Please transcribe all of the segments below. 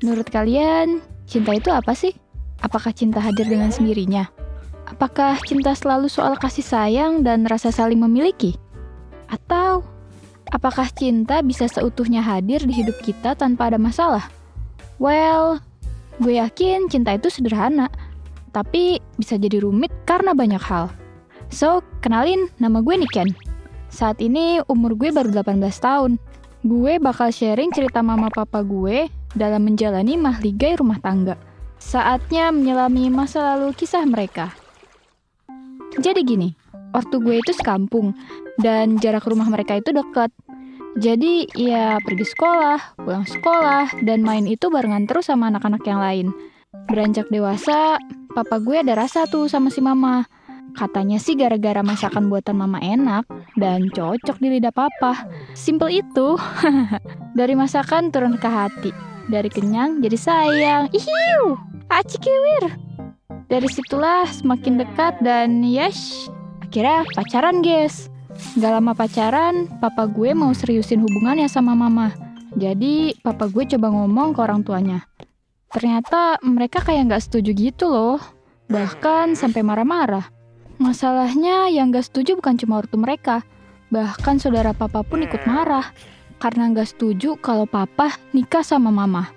Menurut kalian, cinta itu apa sih? Apakah cinta hadir dengan sendirinya? Apakah cinta selalu soal kasih sayang dan rasa saling memiliki? Atau apakah cinta bisa seutuhnya hadir di hidup kita tanpa ada masalah? Well, gue yakin cinta itu sederhana, tapi bisa jadi rumit karena banyak hal. So, kenalin, nama gue Niken. Saat ini umur gue baru 18 tahun. Gue bakal sharing cerita mama papa gue dalam menjalani mahligai rumah tangga. Saatnya menyelami masa lalu kisah mereka. Jadi gini, waktu gue itu sekampung, dan jarak rumah mereka itu dekat. Jadi ya pergi sekolah, pulang sekolah, dan main itu barengan terus sama anak-anak yang lain. Beranjak dewasa, papa gue ada rasa tuh sama si mama. Katanya sih gara-gara masakan buatan mama enak dan cocok di lidah papa. Simple itu. Dari masakan turun ke hati. Dari kenyang jadi sayang. Ihiu, acikiwir. Dari situlah semakin dekat dan yes, akhirnya pacaran guys. Gak lama pacaran, papa gue mau seriusin hubungannya sama mama. Jadi papa gue coba ngomong ke orang tuanya. Ternyata mereka kayak gak setuju gitu loh. Bahkan sampai marah-marah. Masalahnya yang gak setuju bukan cuma ortu mereka. Bahkan saudara papa pun ikut marah. Karena gak setuju kalau papa nikah sama mama.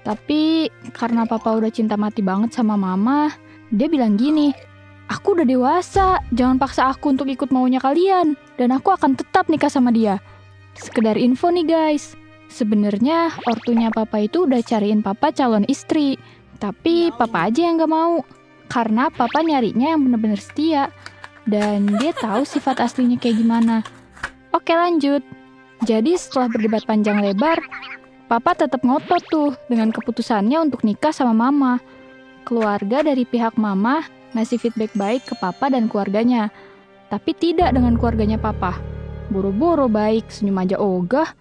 Tapi karena papa udah cinta mati banget sama mama, dia bilang gini, "Aku udah dewasa, jangan paksa aku untuk ikut maunya kalian. Dan aku akan tetap nikah sama dia." Sekedar info nih guys, sebenarnya ortunya papa itu udah cariin papa calon istri. Tapi papa aja yang gak mau. Karena papa nyarinya yang bener-bener setia. Dan dia tahu sifat aslinya kayak gimana. Oke lanjut. Jadi setelah berdebat panjang lebar, papa tetap ngotot tuh dengan keputusannya untuk nikah sama mama. Keluarga dari pihak mama ngasih feedback baik ke papa dan keluarganya. Tapi tidak dengan keluarganya papa. Boro-boro baik, senyum aja ogah.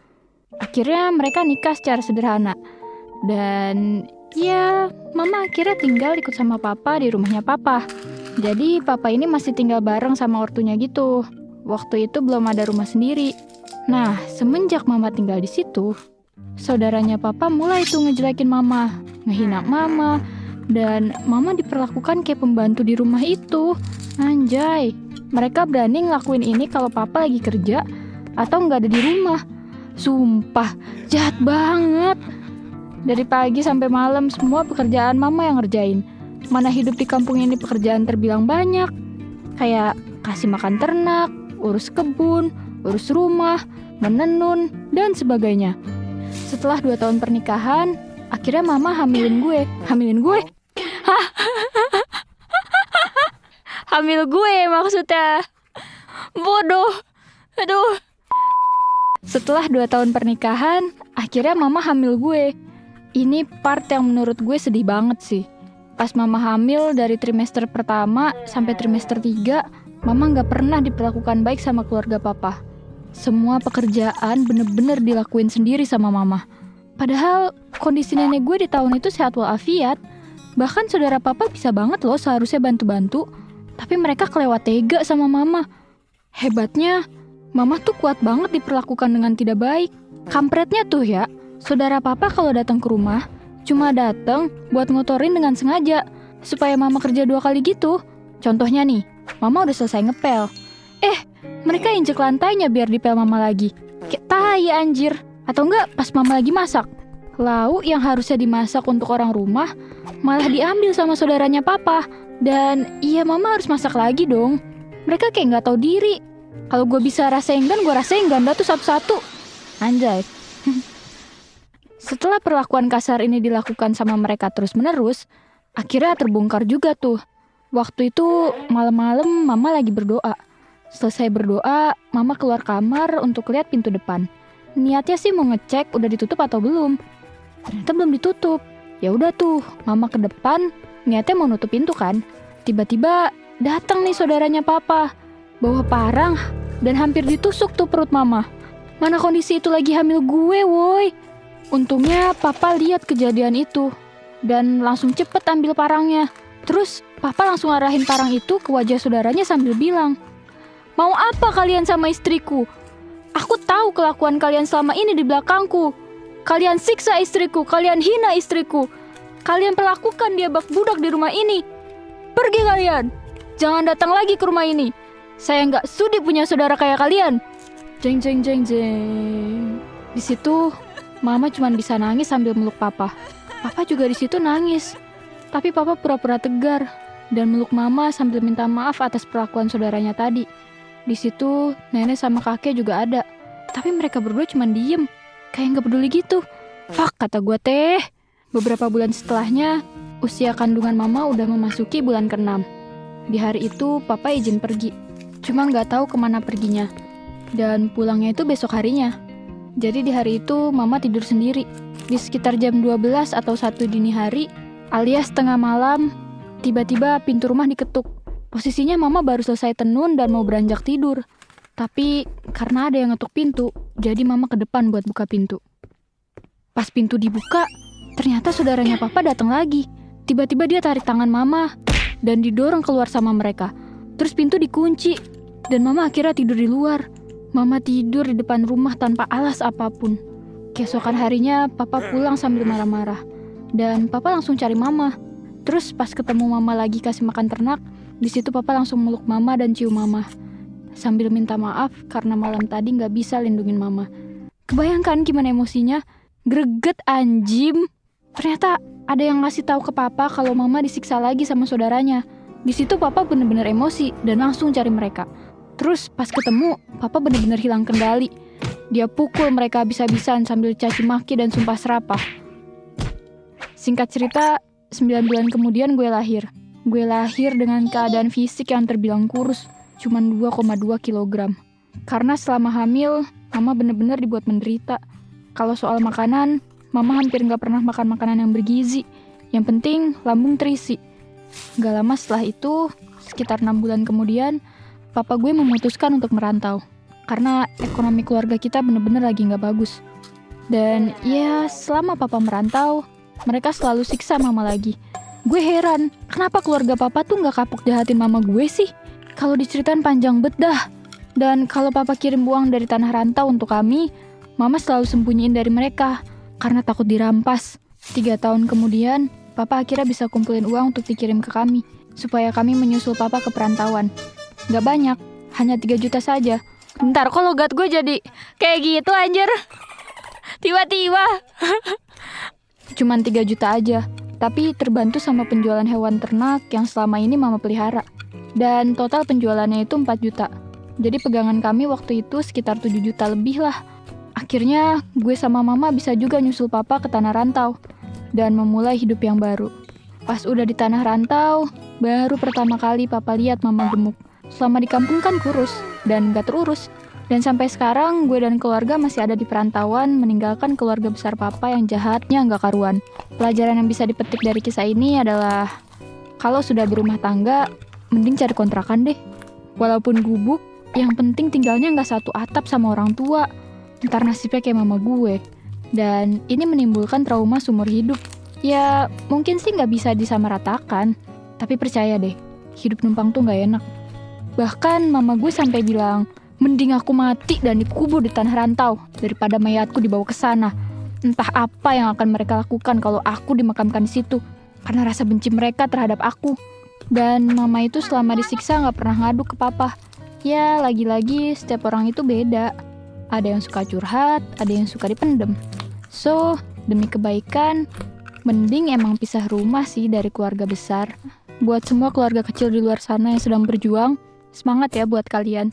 Akhirnya mereka nikah secara sederhana. Dan ya, mama akhirnya tinggal ikut sama papa di rumahnya papa. Jadi papa ini masih tinggal bareng sama ortunya gitu. Waktu itu belum ada rumah sendiri. Nah, semenjak mama tinggal di situ, saudaranya papa mulai tuh ngejelekin mama, ngehina mama, dan mama diperlakukan kayak pembantu di rumah itu. Anjay, mereka berani ngelakuin ini kalau papa lagi kerja atau nggak ada di rumah. Sumpah, jahat banget. Dari pagi sampai malam semua pekerjaan mama yang ngerjain. Mana hidup di kampung ini pekerjaan terbilang banyak. Kayak kasih makan ternak, urus kebun, urus rumah, menenun, dan sebagainya. Setelah 2 tahun pernikahan, akhirnya mama hamilin gue. Hamilin gue? Hah? Hamil gue maksudnya. Bodoh. Aduh. Setelah 2 tahun pernikahan, akhirnya mama hamil gue. Ini part yang menurut gue sedih banget sih. Pas mama hamil dari trimester pertama sampai trimester 3, mama gak pernah diperlakukan baik sama keluarga papa. Semua pekerjaan bener-bener dilakuin sendiri sama mama. Padahal kondisi nenek gue di tahun itu sehat walafiat. Bahkan saudara papa bisa banget loh seharusnya bantu-bantu. Tapi mereka kelewat tega sama mama. Hebatnya, mama tuh kuat banget diperlakukan dengan tidak baik. Kampretnya tuh ya, saudara papa kalau datang ke rumah, cuma datang buat ngotorin dengan sengaja, supaya mama kerja 2 kali gitu. Contohnya nih, mama udah selesai ngepel. Mereka injek lantainya biar dipel mama lagi. Kayak tai anjir. Atau enggak pas mama lagi masak. Lauk yang harusnya dimasak untuk orang rumah, malah diambil sama saudaranya papa. Dan iya mama harus masak lagi dong. Mereka kayak gak tahu diri. Kalau gue bisa rasain gue rasain ganda tuh satu-satu. Anjay. Setelah perlakuan kasar ini dilakukan sama mereka terus-menerus, akhirnya terbongkar juga tuh. Waktu itu malam-malam mama lagi berdoa. Selesai berdoa, mama keluar kamar untuk lihat pintu depan. Niatnya sih mau ngecek udah ditutup atau belum. Ternyata belum ditutup. Ya udah tuh, mama ke depan, niatnya mau nutup pintu kan. Tiba-tiba datang nih saudaranya papa, bawa parang dan hampir ditusuk tuh perut mama. Mana kondisi itu lagi hamil gue, woi. Untungnya papa lihat kejadian itu dan langsung cepet ambil parangnya. Terus papa langsung arahin parang itu ke wajah saudaranya sambil bilang, "Mau apa kalian sama istriku? Aku tahu kelakuan kalian selama ini di belakangku. Kalian siksa istriku, kalian hina istriku. Kalian perlakukan dia bak budak di rumah ini. Pergi kalian. Jangan datang lagi ke rumah ini. Saya nggak sudi punya saudara kayak kalian. Jeng jeng jeng jeng. Di situ Mama cuma bisa nangis sambil meluk Papa. Papa juga di situ nangis. Tapi Papa pura-pura tegar dan meluk Mama sambil minta maaf atas perlakuan saudaranya tadi. Di situ nenek sama kakek juga ada. Tapi mereka berdua cuma diem, kayak nggak peduli gitu. Fuck, kata gue teh. Beberapa bulan setelahnya, usia kandungan Mama udah memasuki bulan ke-6. Di hari itu Papa izin pergi. Cuma nggak tahu kemana perginya. Dan pulangnya itu besok harinya. Jadi di hari itu Mama tidur sendiri. Di sekitar jam 12 atau 1 dini hari, alias tengah malam, tiba-tiba pintu rumah diketuk. Posisinya Mama baru selesai tenun dan mau beranjak tidur. Tapi karena ada yang ngetuk pintu, jadi Mama ke depan buat buka pintu. Pas pintu dibuka, ternyata saudaranya Papa datang lagi. Tiba-tiba dia tarik tangan Mama dan didorong keluar sama mereka. Terus pintu dikunci dan Mama akhirnya tidur di luar. Mama tidur di depan rumah tanpa alas apapun. Keesokan harinya Papa pulang sambil marah-marah. Dan Papa langsung cari Mama. Terus pas ketemu Mama lagi kasih makan ternak, di situ Papa langsung meluk Mama dan cium Mama. Sambil minta maaf karena malam tadi nggak bisa lindungin Mama. Kebayangkan gimana emosinya? Greget anjim. Ternyata ada yang ngasih tahu ke Papa kalau Mama disiksa lagi sama saudaranya. Di situ Papa bener-bener emosi dan langsung cari mereka. Terus pas ketemu, Papa bener-bener hilang kendali. Dia pukul mereka habis-habisan sambil caci maki dan sumpah serapah. Singkat cerita, 9 bulan kemudian gue lahir. Gue lahir dengan keadaan fisik yang terbilang kurus, cuman 2,2 kilogram. Karena selama hamil, Mama bener-bener dibuat menderita. Kalau soal makanan, Mama hampir gak pernah makan makanan yang bergizi. Yang penting, lambung terisi. Gak lama setelah itu, sekitar 6 bulan kemudian, Papa gue memutuskan untuk merantau. Karena ekonomi keluarga kita bener-bener lagi gak bagus. Dan ya, selama Papa merantau, mereka selalu siksa Mama lagi. Gue heran, kenapa keluarga Papa tuh gak kapok jahatin Mama gue sih? Kalau diceritain panjang bet dah. Dan kalau Papa kirim uang dari tanah rantau untuk kami, Mama selalu sembunyiin dari mereka, karena takut dirampas. 3 tahun kemudian, Papa akhirnya bisa kumpulin uang untuk dikirim ke kami, supaya kami menyusul Papa ke perantauan. Gak banyak, hanya 3 juta saja. Bentar, kok logat gue jadi kayak gitu anjir? Tiba-tiba. Cuman 3 juta aja. Tapi terbantu sama penjualan hewan ternak yang selama ini Mama pelihara. Dan total penjualannya itu 4 juta. Jadi pegangan kami waktu itu sekitar 7 juta lebih lah. Akhirnya gue sama Mama bisa juga nyusul Papa ke tanah rantau. Dan memulai hidup yang baru. Pas udah di tanah rantau, baru pertama kali Papa lihat Mama gemuk. Selama di kampung kan kurus dan gak terurus. Dan sampai sekarang gue dan keluarga masih ada di perantauan meninggalkan keluarga besar Papa yang jahatnya gak karuan. Pelajaran yang bisa dipetik dari kisah ini adalah kalau sudah berumah tangga, mending cari kontrakan deh. Walaupun gubuk, yang penting tinggalnya gak satu atap sama orang tua. Ntar nasibnya kayak mama gue. Dan ini menimbulkan trauma seumur hidup. Ya mungkin sih gak bisa disamaratakan. Tapi percaya deh, hidup numpang tuh gak enak. Bahkan mama gue sampai bilang, mending aku mati dan dikubur di tanah rantau daripada mayatku dibawa ke sana. Entah apa yang akan mereka lakukan kalau aku dimakamkan di situ, karena rasa benci mereka terhadap aku. Dan mama itu selama disiksa gak pernah ngadu ke Papa. Ya lagi-lagi setiap orang itu beda. Ada yang suka curhat, ada yang suka dipendem. So, demi kebaikan, mending emang pisah rumah sih dari keluarga besar. Buat semua keluarga kecil di luar sana yang sedang berjuang, semangat ya buat kalian.